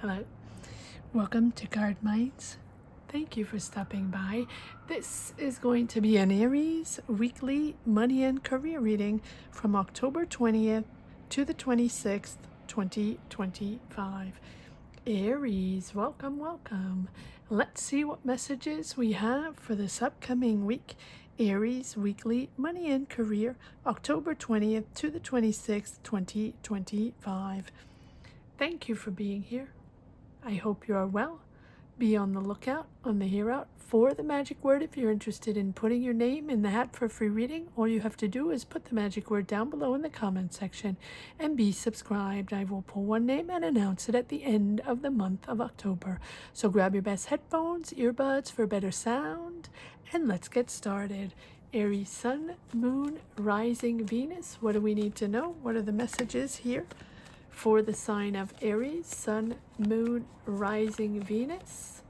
Hello, welcome to Cardminds. Thank you for stopping by. This is going to be an Aries weekly money and career reading from October 20th to the 26th, 2025. Aries, welcome, welcome. Let's see what messages we have for this upcoming week. Aries weekly money and career, October 20th to the 26th, 2025. Thank you for being here. I hope you are well. Be on the lookout, on the hereout for the magic word. If you're interested in putting your name in the hat for a free reading, all you have to do is put the magic word down below in the comment section and be subscribed. I will pull one name and announce it at the end of the month of October. So grab your best headphones, earbuds for better sound, and let's get started. Aries, Sun, Moon, Rising, Venus. What do we need to know? What are the messages here for the sign of Aries, Sun, Moon, Rising, Venus?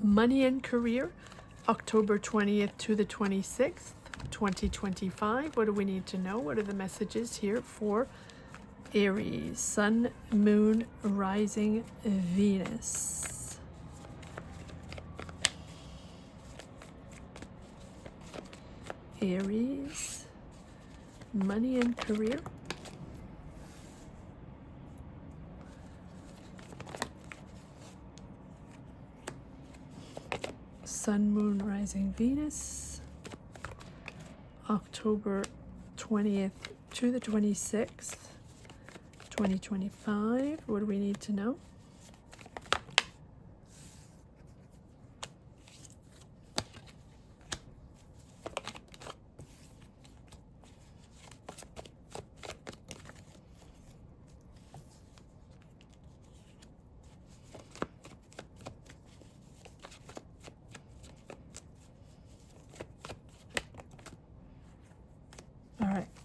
Money and career, October 20th to the 26th, 2025. What do we need to know? What are the messages here for Aries, Sun, Moon, Rising, Venus? Aries, money and career. Sun, Moon, Rising, Venus, October 20th to the 26th, 2025. What do we need to know?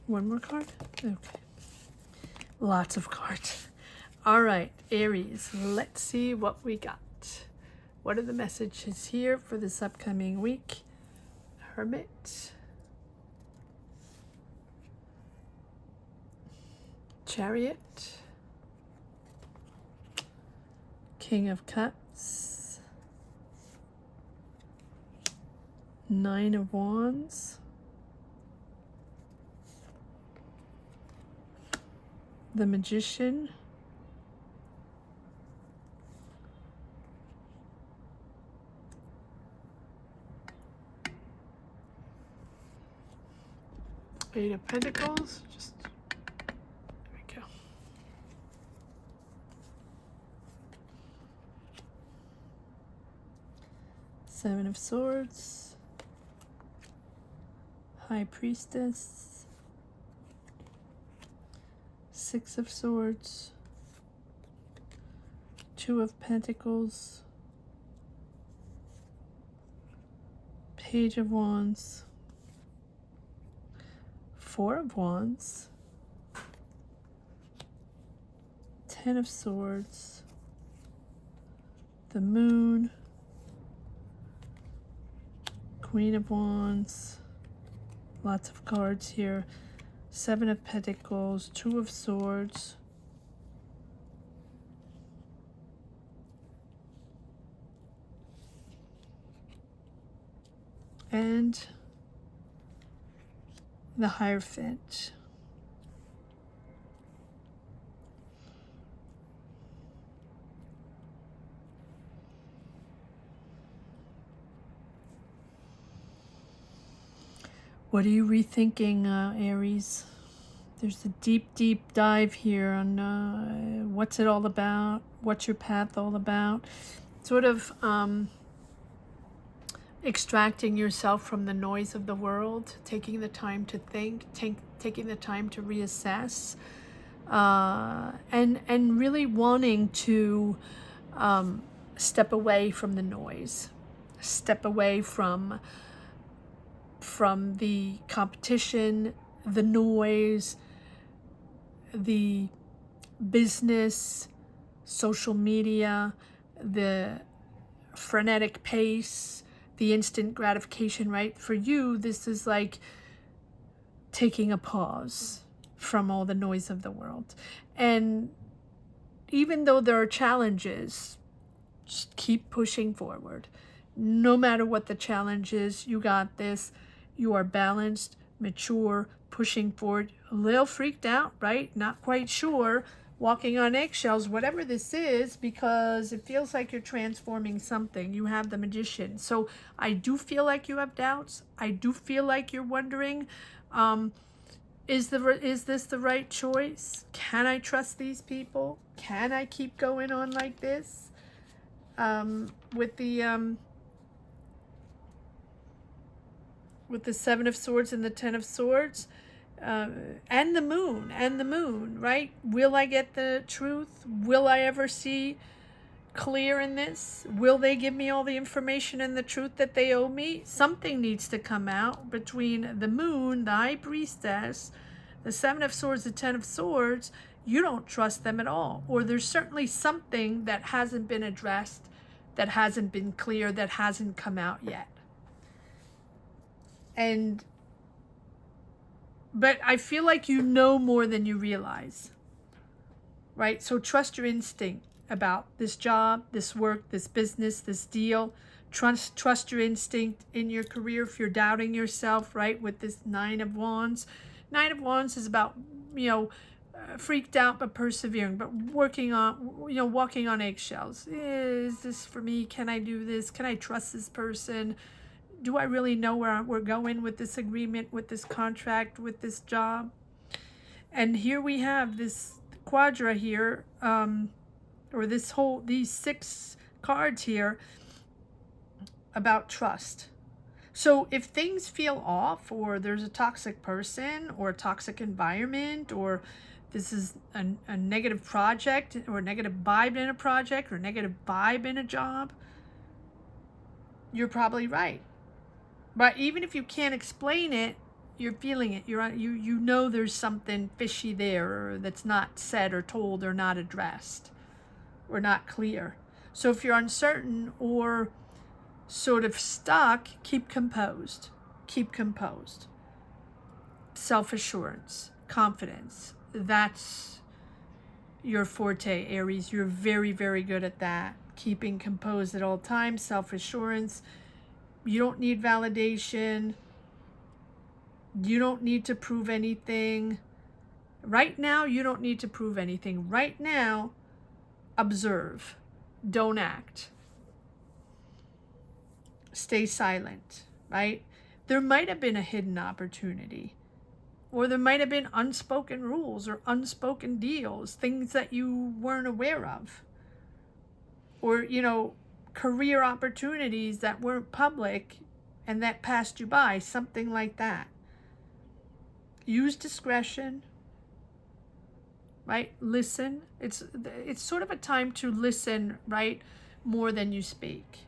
One more card? Okay. Lots of cards. All right, Aries, let's see what we got. What are the messages here for this upcoming week? Hermit. Chariot. King of Cups. Nine of Wands. The Magician, Eight of Pentacles, there we go. Seven of Swords, High Priestess, Six of Swords, Two of Pentacles, Page of Wands, Four of Wands, Ten of Swords, the Moon, Queen of Wands, lots of cards here. Seven of Pentacles, Two of Swords, and the Hierophant. What are you rethinking, Aries? There's a deep, deep dive here on what's it all about, what's your path all about. Sort of extracting yourself from the noise of the world, taking the time to think, taking the time to reassess, and really wanting to step away from the noise, step away from the competition, the noise, the business, social media, the frenetic pace, the instant gratification, right? For you, this is like taking a pause from all the noise of the world. And even though there are challenges, just keep pushing forward. No matter what the challenge is, you got this. You are balanced, mature, pushing forward, a little freaked out, right? Not quite sure, walking on eggshells, whatever this is, because it feels like you're transforming something. You have the Magician. So I do feel like you have doubts. I do feel like you're wondering, is this the right choice? Can I trust these people? Can I keep going on like this? With the Seven of Swords and the Ten of Swords, and the moon, right? Will I get the truth? Will I ever see clear in this? Will they give me all the information and the truth that they owe me? Something needs to come out between the moon, the High Priestess, the Seven of Swords, the Ten of Swords. You don't trust them at all. Or there's certainly something that hasn't been addressed, that hasn't been clear, that hasn't come out yet. But I feel like you know more than you realize, right? So trust your instinct about this job, this work, this business, this deal. Trust your instinct in your career if you're doubting yourself, right? With this Nine of Wands. Nine of Wands is about, freaked out but persevering, but working on, walking on eggshells. Is this for me? Can I do this? Can I trust this person? Do I really know where we're going with this agreement, with this contract, with this job? And here we have this quadra here, or these 6 cards here about trust. So if things feel off, or there's a toxic person or a toxic environment, or this is a negative project or a negative vibe in a project or a negative vibe in a job, you're probably right. But even if you can't explain it, you're feeling it. You know there's something fishy there, or that's not said or told or not addressed or not clear. So if you're uncertain or sort of stuck, keep composed. Keep composed. Self-assurance, confidence. That's your forte, Aries. You're very, very good at that. Keeping composed at all times, self-assurance. You don't need validation. You don't need to prove anything. Right now, you don't need to prove anything. Right now, observe. Don't act. Stay silent, right? There might have been a hidden opportunity, or there might have been unspoken rules or unspoken deals, things that you weren't aware of, or, career opportunities that weren't public and that passed you by, something like that. Use discretion, right? Listen. It's sort of a time to listen, right? More than you speak.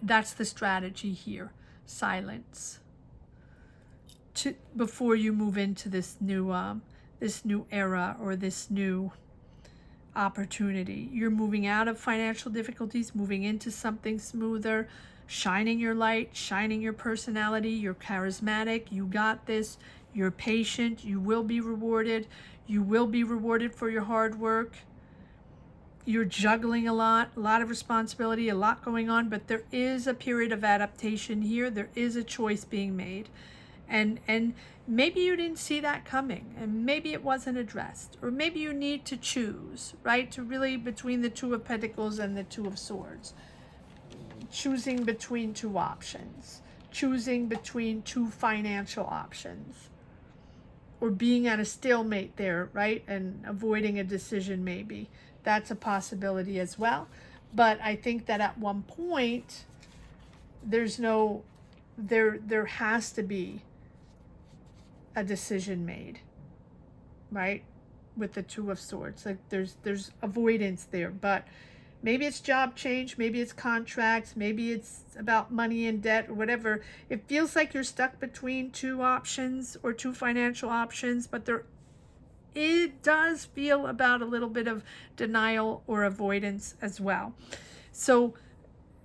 That's the strategy here. Silence. Before you move into this new era or this new opportunity. You're moving out of financial difficulties, moving into something smoother, shining your light, shining your personality. You're charismatic. You got this. You're patient. You will be rewarded. You will be rewarded for your hard work. You're juggling a lot of responsibility, a lot going on, but there is a period of adaptation here. There is a choice being made. And maybe you didn't see that coming, and maybe it wasn't addressed, or maybe you need to choose, right? To really, between the Two of Pentacles and the Two of Swords, choosing between 2 options, choosing between 2 financial options, or being at a stalemate there, right? And avoiding a decision maybe. That's a possibility as well. But I think that at one point, there has to be a decision made, right? With the Two of Swords, like there's avoidance there, but maybe it's job change, maybe it's contracts, maybe it's about money and debt or whatever. It feels like you're stuck between 2 options or 2 financial options, but it does feel about a little bit of denial or avoidance as well. So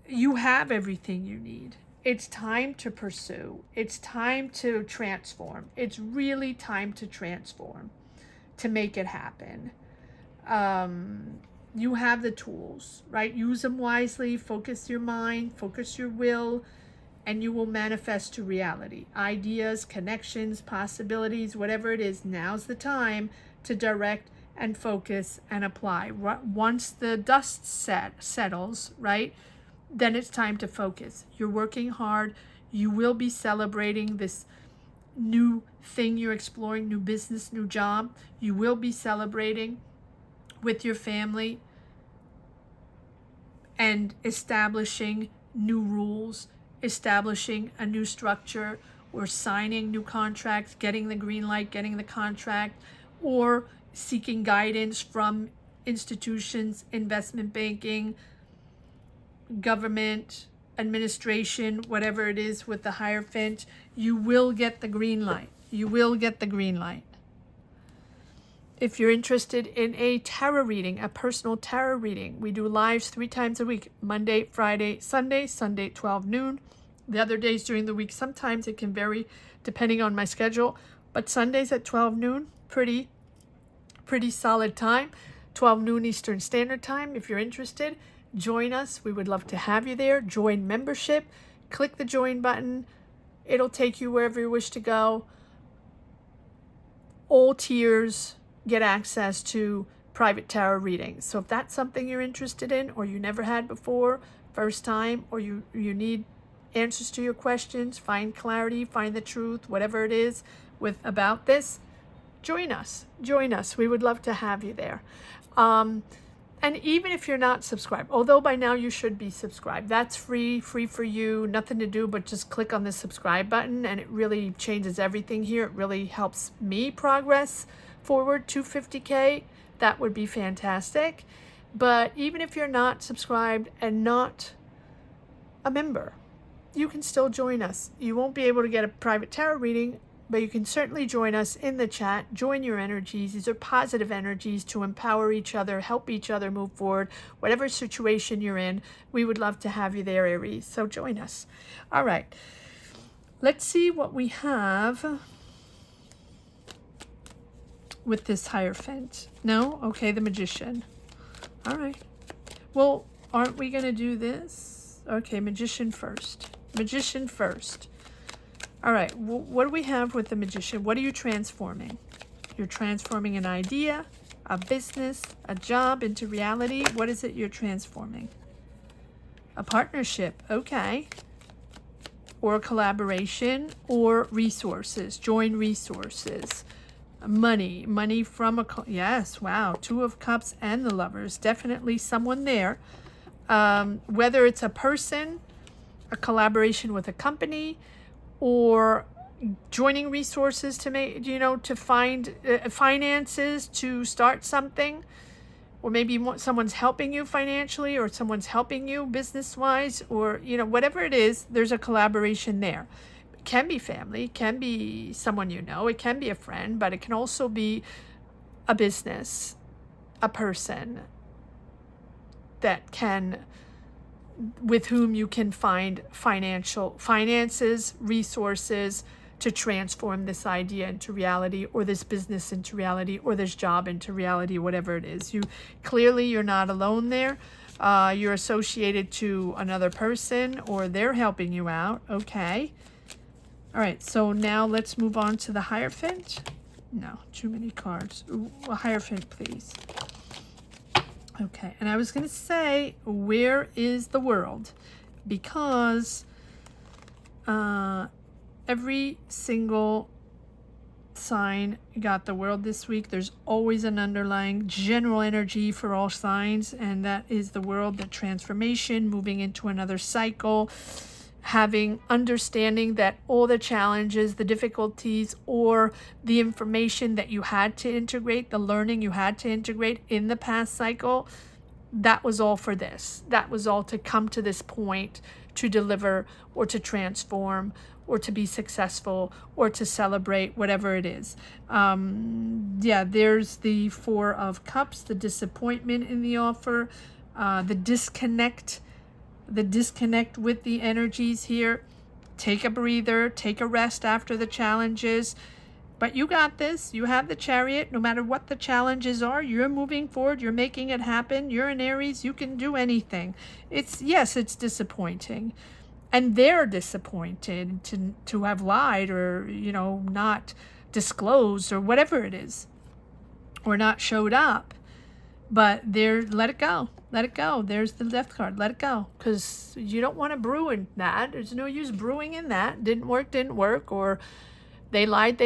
you have everything you need. It's time to pursue. It's time to transform. It's really time to transform, to make it happen. You have the tools, right? Use them wisely, focus your mind, focus your will, and you will manifest to reality. Ideas, connections, possibilities, whatever it is, now's the time to direct and focus and apply. Once the dust settles, right, then it's time to focus. You're working hard. You will be celebrating this new thing you're exploring, new business, new job. You will be celebrating with your family and establishing new rules, establishing a new structure, or signing new contracts, getting the green light, getting the contract, or seeking guidance from institutions, investment banking, government, administration, whatever it is with the Hierophant. You will get the green light. You will get the green light. If you're interested in a tarot reading, a personal tarot reading, we do lives 3 times a week, Monday, Friday, Sunday, Sunday 12 noon. The other days during the week, sometimes it can vary depending on my schedule, but Sundays at 12 noon, pretty solid time, 12 noon Eastern Standard Time. If you're interested, join us. We would love to have you there. Join membership. Click the join button. It'll take you wherever you wish to go. All tiers get access to private tarot readings. So if that's something you're interested in, or you never had before, first time, or you need answers to your questions, find clarity, find the truth, whatever it is about this, join us. Join us. We would love to have you there. And even if you're not subscribed, although by now you should be subscribed, that's free for you, nothing to do but just click on the subscribe button, and it really changes everything here. It really helps me progress forward to 50K. That would be fantastic. But even if you're not subscribed and not a member, you can still join us. You won't be able to get a private tarot reading, but you can certainly join us in the chat. Join your energies. These are positive energies to empower each other, help each other move forward. Whatever situation you're in, we would love to have you there, Aries. So join us. All right. Let's see what we have with this Hierophant. No? Okay, the Magician. All right. Well, aren't we going to do this? Okay, Magician first. Magician first. All right, what do we have with the Magician? What are you transforming? You're transforming an idea, a business, a job into reality. What is it you're transforming? A partnership, okay. Or a collaboration, or resources, join resources. Money from a, yes, wow, 2 of Cups and the Lovers. Definitely someone there. Whether it's a person, a collaboration with a company, or joining resources to make, to find finances to start something, or maybe someone's helping you financially, or someone's helping you business-wise, or, whatever it is, there's a collaboration there. It can be family, can be someone you know, it can be a friend, but it can also be a business, a person with whom you can find finances, resources to transform this idea into reality, or this business into reality, or this job into reality, whatever it is. You're not alone there. You're associated to another person, or they're helping you out. Okay. All right. So now let's move on to the Hierophant. No, too many cards. Ooh, a Hierophant, please. Okay, and I was going to say, where is the world? Because every single sign got the world this week. There's always an underlying general energy for all signs, and that is the world, the transformation, moving into another cycle, understanding that all the challenges, the difficulties, or the information that you had to integrate, the learning you had to integrate in the past cycle, that was all for this. That was all to come to this point, to deliver, or to transform, or to be successful, or to celebrate, whatever it is. There's the 4 of Cups, the disappointment in the offer, the disconnect with the energies here. Take a breather, take a rest after the challenges, But you got this. You have the Chariot. No matter what the challenges are, you're moving forward. You're making it happen. You're an Aries. You can do anything. Yes, it's disappointing. And they're disappointed to have lied or, not disclosed or whatever it is, or not showed up. But let it go. Let it go. There's the Death card. Let it go. Because you don't want to brew in that. There's no use brewing in that. Didn't work, or they lied,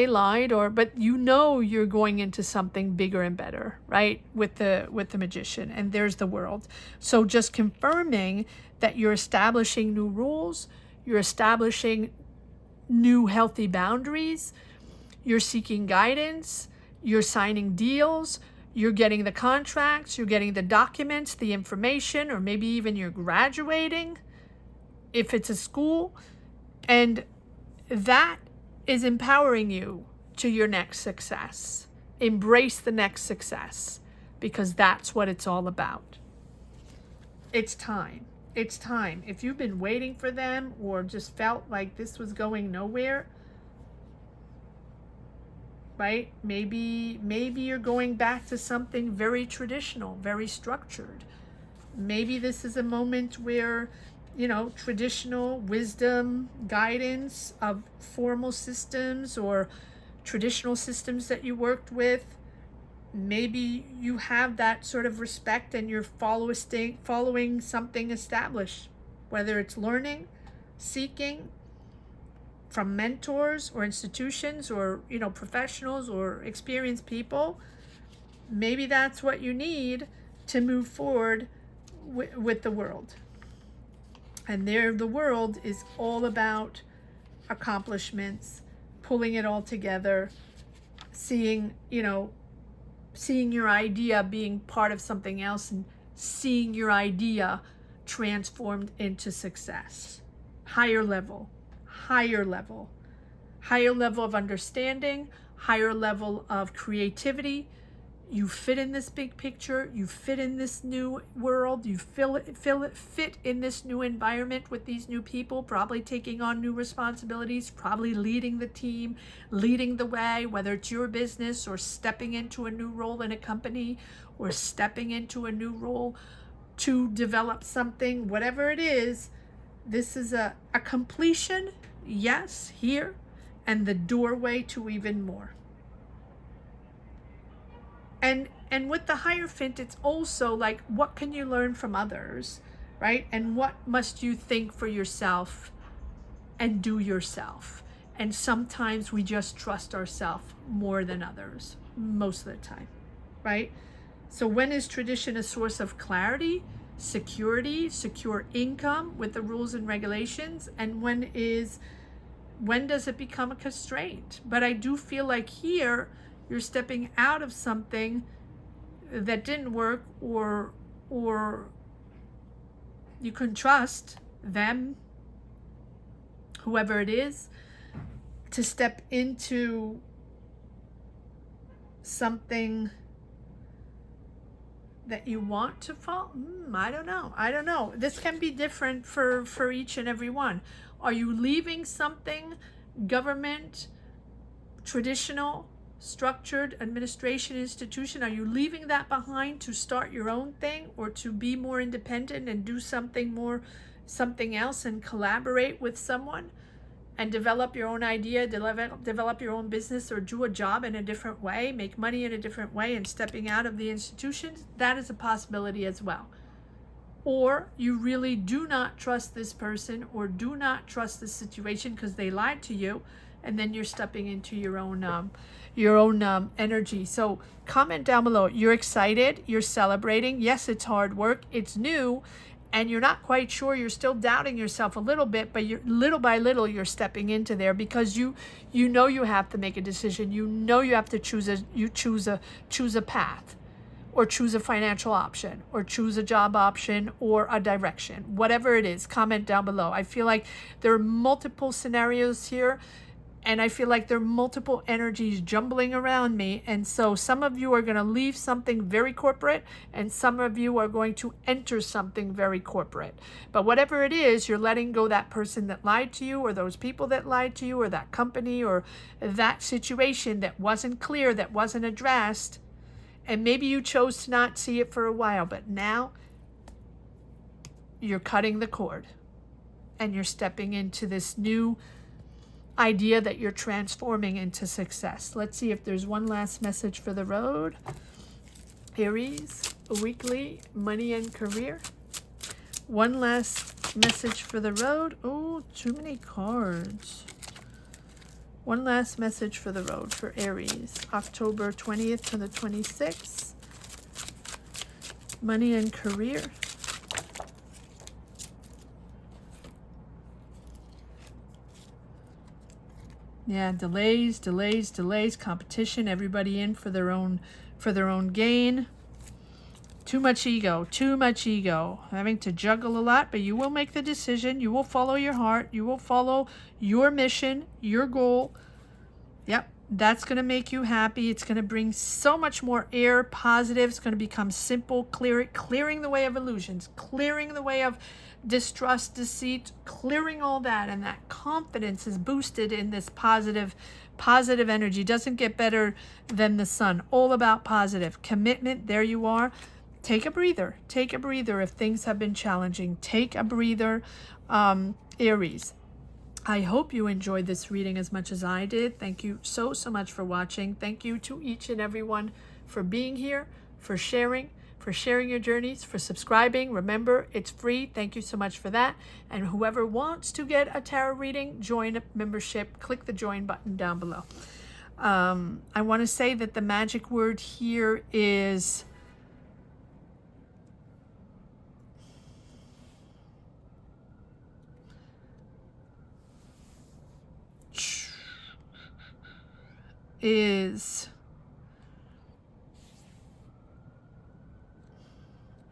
but you're going into something bigger and better, right? With the Magician, and there's the World. So just confirming that you're establishing new rules, you're establishing new healthy boundaries, you're seeking guidance, you're signing deals, you're getting the contracts, you're getting the documents, the information, or maybe even you're graduating if it's a school, and that is empowering you to your next success. Embrace the next success, because that's what it's all about. It's time. It's time. If you've been waiting for them or just felt like this was going nowhere, right? Maybe you're going back to something very traditional, very structured. Maybe this is a moment where, traditional wisdom, guidance of formal systems or traditional systems that you worked with, maybe you have that sort of respect and you're following something established, whether it's learning, seeking from mentors or institutions or, professionals or experienced people. Maybe that's what you need to move forward with the World. And the World is all about accomplishments, pulling it all together, seeing your idea being part of something else, and seeing your idea transformed into success. Higher level of understanding, higher level of creativity. You fit in this big picture. You fit in this new world. You fit in this new environment with these new people, probably taking on new responsibilities, probably leading the team, leading the way, whether it's your business or stepping into a new role in a company or stepping into a new role to develop something, whatever it is. This is a completion, yes, here, and the doorway to even more. And with the Hierophant, it's also like, what can you learn from others, right? And what must you think for yourself and do yourself? And sometimes we just trust ourselves more than others, most of the time, right? So when is tradition a source of clarity, security, secure income with the rules and regulations? And when does it become a constraint? But I do feel like here, you're stepping out of something that didn't work, or you can trust them, whoever it is, to step into something that you want to follow. I don't know. This can be different for each and every one. Are you leaving something, government, traditional, structured administration, institution? Are you leaving that behind to start your own thing, or to be more independent and do something else and collaborate with someone and develop your own idea, develop your own business, or do a job in a different way, make money in a different way, and stepping out of the institutions? That is a possibility as well. Or you really do not trust this person or do not trust this situation because they lied to you, and then you're stepping into your own energy. So comment down below. You're excited, you're celebrating. Yes, it's hard work, it's new, and you're not quite sure. You're still doubting yourself a little bit, but you're little by little you're stepping into there, because you know you have to make a decision. You know you have to choose a path, or choose a financial option, or choose a job option, or a direction, whatever it is. Comment down below. I feel like there are multiple scenarios here. and I feel like there are multiple energies jumbling around me. And so some of you are going to leave something very corporate, and some of you are going to enter something very corporate. But whatever it is, you're letting go that person that lied to you, or those people that lied to you, or that company, or that situation that wasn't clear, that wasn't addressed. And maybe you chose to not see it for a while, but now you're cutting the cord and you're stepping into this new idea that you're transforming into success. Let's see if there's one last message for the road. Aries, weekly, money and career. One last message for the road. Oh, too many cards. One last message for the road for Aries, October 20th to the 26th. Money and career. Yeah, delays, competition, everybody in for their own gain. Too much ego, having to juggle a lot, but you will make the decision. You will follow your heart. You will follow your mission, your goal. Yep, that's going to make you happy. It's going to bring so much more air, positive. It's going to become simple, clearing the way of illusions, clearing the way of distrust, deceit, clearing all that, and that confidence is boosted in this positive energy. Doesn't get better than the sun. All about positive commitment. There you are. Take a breather if things have been challenging. Take a breather. Aries, I hope you enjoyed this reading as much as I did. Thank you so much for watching. Thank you to each and everyone for being here, for sharing your journeys, for subscribing. Remember, it's free. Thank you so much for that. And whoever wants to get a tarot reading, join a membership. Click the join button down below. I want to say that the magic word here is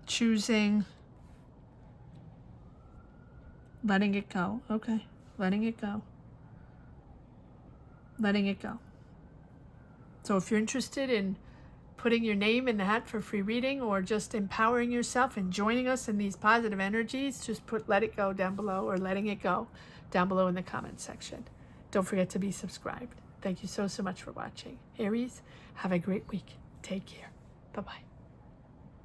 choosing, letting it go. Okay, letting it go. So if you're interested in putting your name in the hat for free reading, or just empowering yourself and joining us in these positive energies, just put let it go down below, or letting it go down below in the comment section. Don't forget to be subscribed. Thank you so much for watching. Aries, have a great week. Take care. Bye-bye.